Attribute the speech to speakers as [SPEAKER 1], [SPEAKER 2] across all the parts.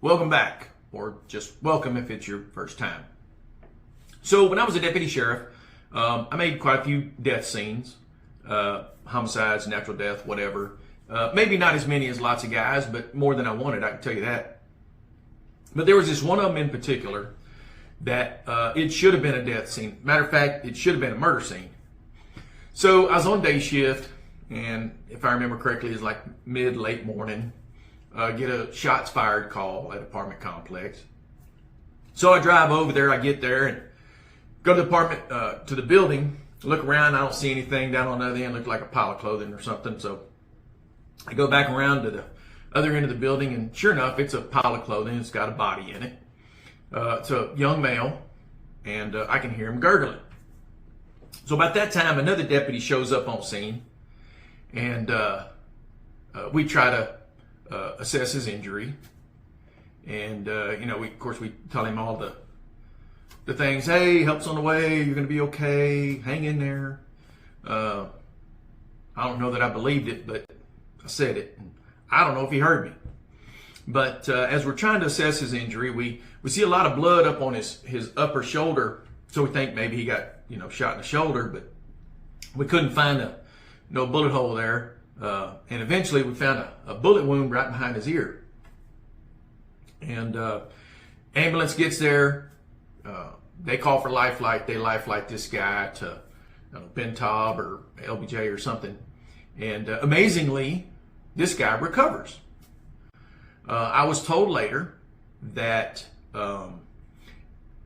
[SPEAKER 1] welcome back, or just welcome if it's your first time. So when I was a deputy sheriff, I made quite a few death scenes, homicides, natural death, whatever. Maybe not as many as lots of guys, but more than I wanted, I can tell you that. But there was this one of them in particular that it should have been a death scene. Matter of fact, it should have been a murder scene. So I was on day shift, and if I remember correctly, it's like late morning. Get a shots fired call at apartment complex. So I drive over there, I get there and go to the apartment, to the building, look around, I don't see anything down on the other end, look like a pile of clothing or something. So I go back around to the other end of the building, and sure enough, it's a pile of clothing, it's got a body in it. It's a young male, and I can hear him gurgling. So about that time, another deputy shows up on scene, and we try to assess his injury. And, of course, we tell him all the things. Hey, help's on the way, you're going to be okay, hang in there. I don't know that I believed it, but I said it. I don't know if he heard me. But as we're trying to assess his injury, we see a lot of blood up on his upper shoulder. So we think maybe he got, shot in the shoulder, but we couldn't find no bullet hole there. And eventually we found a bullet wound right behind his ear. And ambulance gets there. They call for life flight. They life flight this guy to Bentob or LBJ or something. And amazingly, this guy recovers. I was told later that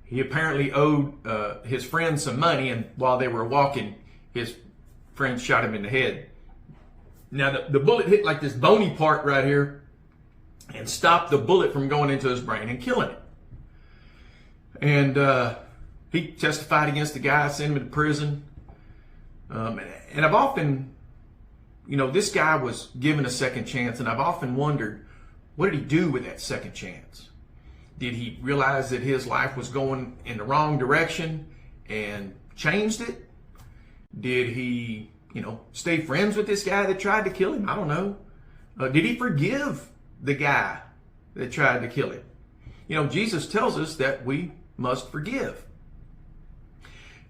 [SPEAKER 1] he apparently owed his friend some money, and while they were walking, his friend shot him in the head. Now, the bullet hit like this bony part right here and stopped the bullet from going into his brain and killing him. And he testified against the guy, sent him to prison. And I've often, this guy was given a second chance, and I've often wondered, what did he do with that second chance? Did he realize that his life was going in the wrong direction and changed it? Did he, stay friends with this guy that tried to kill him? I don't know. Did he forgive the guy that tried to kill him? Jesus tells us that we must forgive.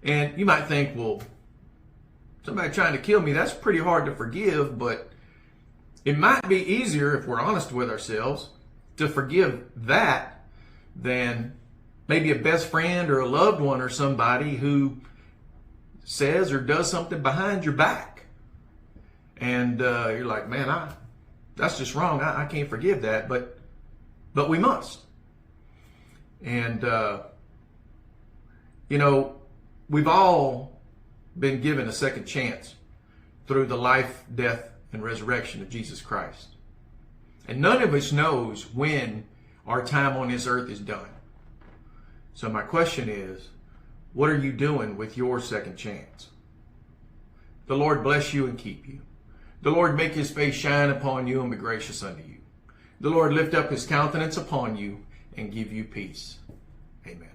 [SPEAKER 1] And you might think, well, somebody trying to kill me, that's pretty hard to forgive, but it might be easier, if we're honest with ourselves, to forgive that than maybe a best friend or a loved one or somebody who says or does something behind your back. And you're like, man, that's just wrong. I can't forgive that, but we must. And, we've all been given a second chance through the life, death, and resurrection of Jesus Christ. And none of us knows when our time on this earth is done. So my question is, what are you doing with your second chance? The Lord bless you and keep you. The Lord make his face shine upon you and be gracious unto you. The Lord lift up his countenance upon you and give you peace. Amen.